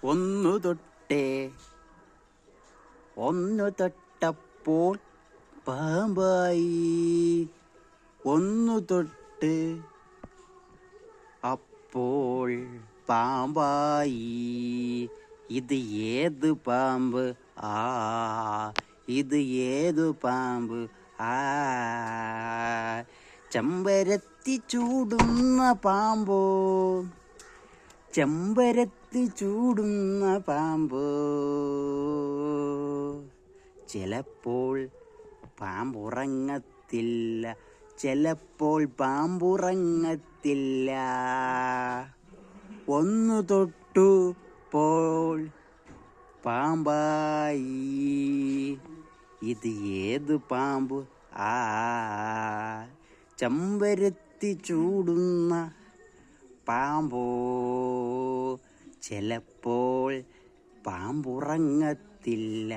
ഒന്നു തൊട്ടേ ഒന്നു തൊട്ടപ്പോൾ പാമ്പായി. ഒന്നു തൊട്ട് അപ്പോൾ പാമ്പായി. ഇത് ഏത് പാമ്പ്? ആ ഇത് ഏതു പാമ്പ്? ആ ചെമ്പരത്തി ചൂടുന്ന പാമ്പോ, ചെമ്പരത്തി ചൂടുന്ന പാമ്പോ. ചിലപ്പോൾ പാമ്പുറങ്ങത്തില്ല, ചിലപ്പോൾ പാമ്പുറങ്ങത്തില്ല. ഒന്നു തൊട്ടുപ്പോൾ പാമ്പായി. ഇത് ഏത് പാമ്പ്? ആ ചെമ്പരത്തി ചൂടുന്ന പാമ്പോ. ചിലപ്പോൾ പാമ്പുറങ്ങത്തില്ല.